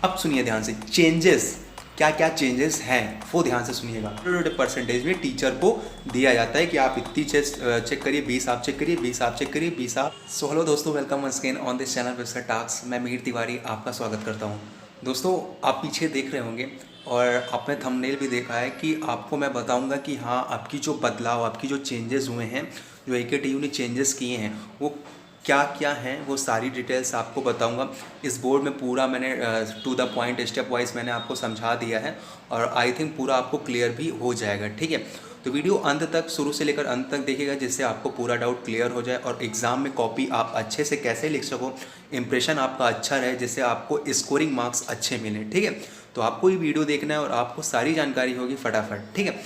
अब सुनिए ध्यान से, चेंजेस क्या क्या चेंजेस हैं वो ध्यान से सुनिएगा। परसेंटेज में टीचर को दिया जाता है कि आप इतनी चेक करिए, 20 आप चेक करिए, 20 आप चेक करिए, 20 आप। सो हेलो दोस्तों, welcome once again on this channel website task. मैं मीर तिवारी आपका स्वागत करता हूं। दोस्तों, आप पीछे देख रहे होंगे और आपने थंबनेल भी देखा है कि आपको मैं बताऊंगा कि हाँ, आपकी जो बदलाव, आपकी जो चेंजेस हुए हैं, जो AKTU ने चेंजेस किए हैं वो क्या क्या हैं, वो सारी डिटेल्स आपको बताऊंगा। इस बोर्ड में पूरा मैंने to the point step wise मैंने आपको समझा दिया है और आई थिंक पूरा आपको क्लियर भी हो जाएगा। ठीक है, तो वीडियो अंत तक, शुरू से लेकर अंत तक देखिएगा जिससे आपको पूरा डाउट क्लियर हो जाए और एग्ज़ाम में कॉपी आप अच्छे से कैसे लिख सको, इंप्रेशन आपका अच्छा रहे, जिससे आपको स्कोरिंग मार्क्स अच्छे मिले। ठीक है, तो आपको ये वीडियो देखना है और आपको सारी जानकारी होगी फटाफट। ठीक है,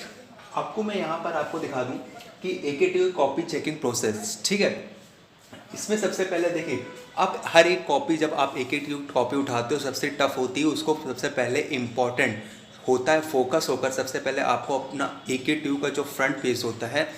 आपको मैं यहाँ पर आपको दिखा दूँ कि AKTU कॉपी चेकिंग प्रोसेस। ठीक है, इसमें सबसे पहले देखिए, अब हर एक कॉपी जब आप AKTU कॉपी उठाते हो सबसे टफ होती है, उसको सबसे पहले इम्पॉर्टेंट होता है फोकस होकर सबसे पहले आपको अपना AKTU का जो फ्रंट पेज होता है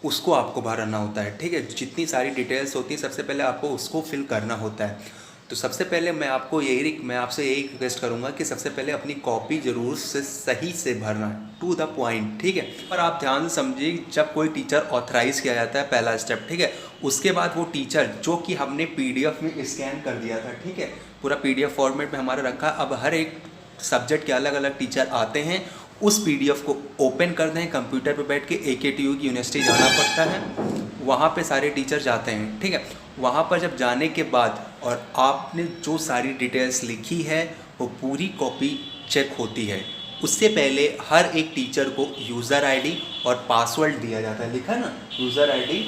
उसको आपको भरना होता है। ठीक है, जितनी सारी डिटेल्स होती है सबसे पहले आपको उसको फिल करना होता है। तो सबसे पहले मैं आपसे यही रिक्वेस्ट करूंगा कि सबसे पहले अपनी कॉपी जरूर से सही से भरना है, टू द पॉइंट। ठीक है, पर आप ध्यान समझिए, जब कोई टीचर ऑथराइज किया जाता है पहला स्टेप, ठीक है, उसके बाद वो टीचर जो कि हमने PDF में स्कैन कर दिया था, ठीक है, पूरा PDF फॉर्मेट में हमारा रखा। अब हर एक सब्जेक्ट के अलग अलग टीचर आते हैं, उस PDF को ओपन कर दें, कंप्यूटर पर बैठ के AKTU की यूनिवर्सिटी जाना पड़ता है, वहाँ पे सारे टीचर जाते हैं। ठीक है, वहाँ पर जब जाने के बाद और आपने जो सारी डिटेल्स लिखी है वो पूरी कॉपी चेक होती है। उससे पहले हर एक टीचर को यूज़र आईडी और पासवर्ड दिया जाता है। लिखा ना, यूज़र आईडी,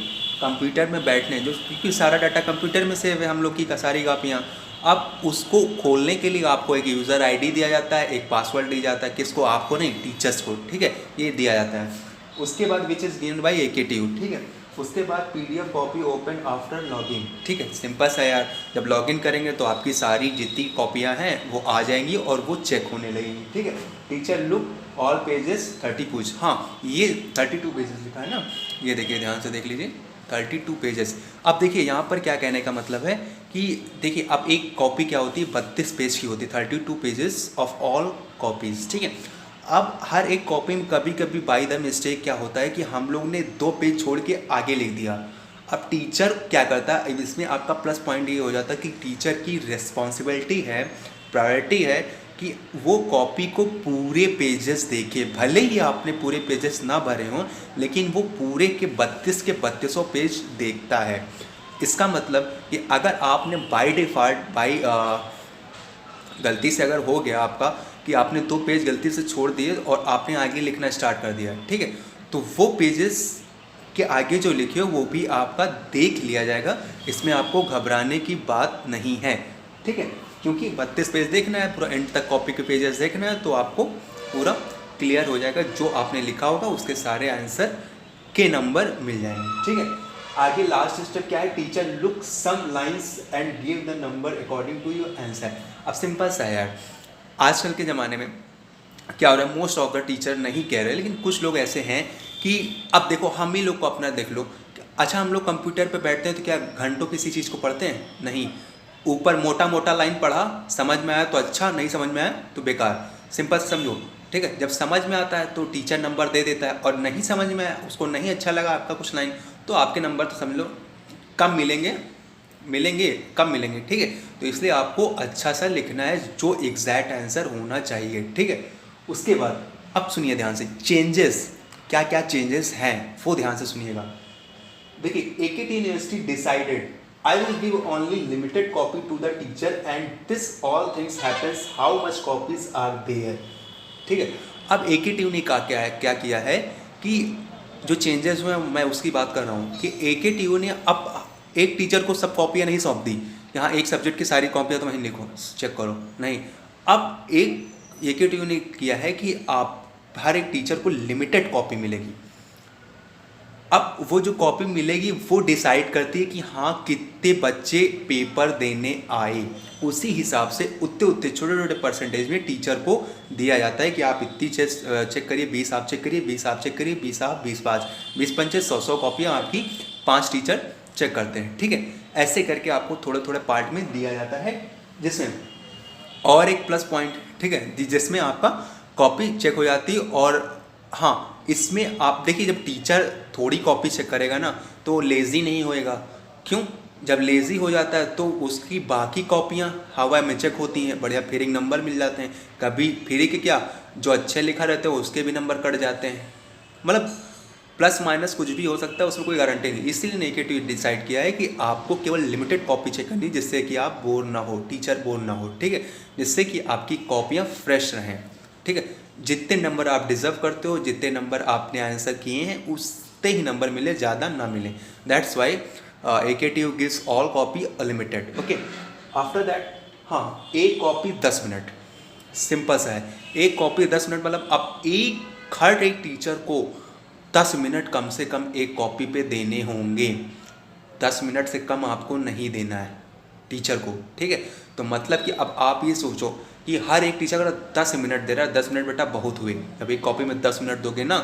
कंप्यूटर में बैठने जो, क्योंकि सारा डाटा कंप्यूटर में सेव है हम लोग की सारी कॉपियाँ। अब उसको खोलने के लिए आपको एक यूज़र आईडी दिया जाता है, एक पासवर्ड दिया जाता है। किसको? आपको नहीं, टीचर्स को। ठीक है, ये दिया जाता है। उसके बाद which is given by AKTU। ठीक है, उसके बाद PDF copy open after login. ठीक है, सिंपल सा यार, जब लॉगिन करेंगे तो आपकी सारी जितनी कॉपियाँ हैं वो आ जाएंगी और वो चेक होने लगेंगी। ठीक है, टीचर लुक ऑल पेजेस 30 पूछ। हाँ, ये 32 पेजेस लिखा है ना, ये देखिए, ध्यान से देख लीजिए, 32 पेजेस। अब देखिए यहाँ पर क्या कहने का मतलब है कि देखिए, अब एक कॉपी क्या होती है, 32 पेज की होती है, 32 पेजेस ऑफ ऑल कॉपीज़। ठीक है, अब हर एक कॉपी में कभी कभी बाय द मिस्टेक क्या होता है कि हम लोग ने 2 पेज छोड़ के आगे लिख दिया। अब टीचर क्या करता है, इसमें आपका प्लस पॉइंट ये हो जाता है कि टीचर की रिस्पॉन्सिबिलिटी है, प्रायोरिटी है कि वो कॉपी को पूरे पेजेस देखे। भले ही आपने पूरे पेजेस ना भरे हों, लेकिन वो पूरे के 32 के 32 पेज देखता है। इसका मतलब कि अगर आपने बाय डिफ़ॉल्ट गलती से अगर हो गया आपका कि आपने 2 पेज गलती से छोड़ दिए और आपने आगे लिखना स्टार्ट कर दिया, ठीक है, तो वो पेजेस के आगे जो लिखे हो वो भी आपका देख लिया जाएगा। इसमें आपको घबराने की बात नहीं है। ठीक है, क्योंकि 32 पेज देखना है, पूरा एंड तक कॉपी के पेजेस देखना है, तो आपको पूरा क्लियर हो जाएगा। जो आपने लिखा होगा उसके सारे आंसर के नंबर मिल जाएंगे। ठीक है, आगे लास्ट स्टेप क्या है, teacher look some lines and give the number according to your answer. अब सिंपल सा है यार, आजकल के ज़माने में क्या हो रहा है, मोस्ट ऑफ द टीचर नहीं कह रहे, लेकिन कुछ लोग ऐसे हैं कि अब देखो, हम ही लोग को अपना देख लो। अच्छा, हम लोग कंप्यूटर पे बैठते हैं तो क्या घंटों किसी चीज़ को पढ़ते हैं? नहीं, ऊपर मोटा मोटा लाइन पढ़ा, समझ में आया तो अच्छा, नहीं समझ में आया तो बेकार। सिंपल समझो। ठीक है, जब समझ में आता है तो टीचर नंबर दे देता है, और नहीं समझ में आया, उसको नहीं अच्छा लगा आपका कुछ लाइन, तो आपके नंबर तो समझ लो कम मिलेंगे कम मिलेंगे। ठीक है, तो इसलिए आपको अच्छा सा लिखना है, जो एग्जैक्ट आंसर होना चाहिए। ठीक है, उसके बाद अब सुनिए ध्यान से, चेंजेस क्या क्या चेंजेस हैं वो ध्यान से सुनिएगा। देखिए, AKT university decided I will give only limited copy to the teacher and this all things happens how much copies are there. ठीक है, अब AKTU ने क्या किया है कि जो चेंजेस हुए मैं उसकी बात कर रहा हूँ कि AKTU ने अब एक टीचर को सब कॉपियाँ नहीं सौंप दी, यहाँ एक सब्जेक्ट की सारी कॉपियाँ तो वहीं लिखो चेक करो, नहीं। अब एक AKTU ने किया है कि आप हर एक टीचर को लिमिटेड कॉपी मिलेगी। अब वो जो कॉपी मिलेगी वो डिसाइड करती है कि हाँ, कितने बच्चे पेपर देने आए, उसी हिसाब से उतने छोटे छोटे परसेंटेज में टीचर को दिया जाता है कि आप इतनी चेक करिए, 20 आप चेक करिए, 20 आप चेक करिए, 20 आप 20 5 20 पंचे 100 कॉपियाँ आपकी 5 टीचर चेक करते हैं। ठीक है, ऐसे करके आपको थोड़े थोड़े पार्ट में दिया जाता है, जिसमें और एक प्लस पॉइंट, ठीक है, जिसमें आपका कॉपी चेक हो जाती है। और हाँ, इसमें आप देखिए जब टीचर थोड़ी कॉपी चेक करेगा ना तो लेज़ी नहीं होएगा। क्यों? जब लेज़ी हो जाता है तो उसकी बाकी कॉपियाँ हवा में चेक होती हैं, बढ़िया फ्रींग नंबर मिल जाते हैं। कभी फ्री के क्या, जो अच्छे लिखा रहते हैं उसके भी नंबर कट जाते हैं। मतलब प्लस माइनस कुछ भी हो सकता है, उसमें कोई गारंटी नहीं। इसीलिए नेगेटिव डिसाइड किया है कि आपको केवल लिमिटेड कॉपी चेक करनी, जिससे कि आप बोर ना हो, टीचर बोर ना हो, ठीक है, जिससे कि आपकी कॉपियाँ फ्रेश रहें, ठीक है। जितने नंबर आप डिजर्व करते हो, जितने नंबर आपने आंसर किए हैं उतने ही नंबर मिले, ज़्यादा ना मिले। That's why AKTU gives all copy unlimited. Okay, after that हाँ, एक कॉपी 10 मिनट, सिंपल सा है। एक कॉपी 10 मिनट मतलब आप हर एक टीचर को 10 मिनट कम से कम एक कॉपी पे देने होंगे। 10 मिनट से कम आपको नहीं देना है टीचर को, ठीक है। तो मतलब कि अब आप ये सोचो कि हर एक टीचर अगर 10 मिनट दे रहा है, 10 मिनट बेटा बहुत हुए। अब एक कॉपी में 10 मिनट दोगे ना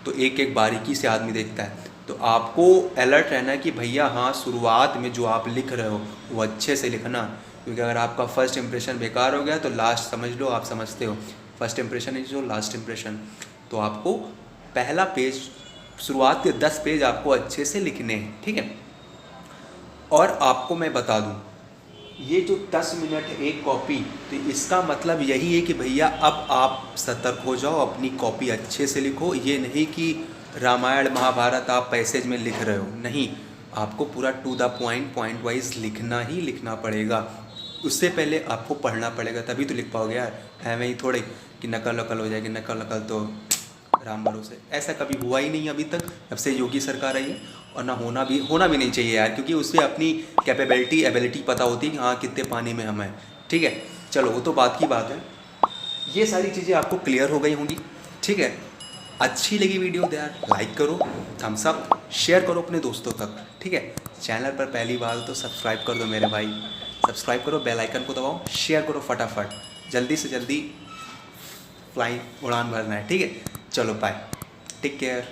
तो एक एक बारीकी से आदमी देखता है। तो आपको अलर्ट रहना है कि भैया हाँ, शुरुआत में जो आप लिख रहे हो वो अच्छे से लिखना, क्योंकि अगर आपका फर्स्ट इंप्रेशन बेकार हो गया तो लास्ट समझ लो, आप समझते हो फर्स्ट इंप्रेशन इज जो लास्ट इंप्रेशन। तो आपको पहला पेज, शुरुआत के 10 पेज आपको अच्छे से लिखने हैं, ठीक है। और आपको मैं बता दूं, ये जो 10 मिनट एक कॉपी, तो इसका मतलब यही है कि भैया अब आप सतर्क हो जाओ, अपनी कॉपी अच्छे से लिखो। ये नहीं कि रामायण महाभारत आप पैसेज में लिख रहे हो, नहीं, आपको पूरा to the point, point wise लिखना ही लिखना पड़ेगा। उससे पहले आपको पढ़ना पड़ेगा, तभी तो लिख पाओगे यार। है वही थोड़े कि नकल वकल हो जाएगी, नकल नकल तो राम भरोसे, ऐसा कभी हुआ ही नहीं अभी तक जब से योगी सरकार आई है। और ना होना भी नहीं चाहिए यार, क्योंकि उससे अपनी कैपेबिलिटी, एबिलिटी पता होती है कि हाँ कितने पानी में हम हैं, ठीक है। चलो वो तो बात की बात है। ये सारी चीज़ें आपको क्लियर हो गई होंगी, ठीक है। अच्छी लगी वीडियो तो यार लाइक करो, थम्स अप, शेयर करो अपने दोस्तों तक, ठीक है। चैनल पर पहली बार तो सब्सक्राइब कर दो मेरे भाई, सब्सक्राइब करो, बेल आइकन को दबाओ, शेयर करो फटाफट, जल्दी से जल्दी फ्लाइंग उड़ान भरना है, ठीक है। चलो बाय, टेक केयर।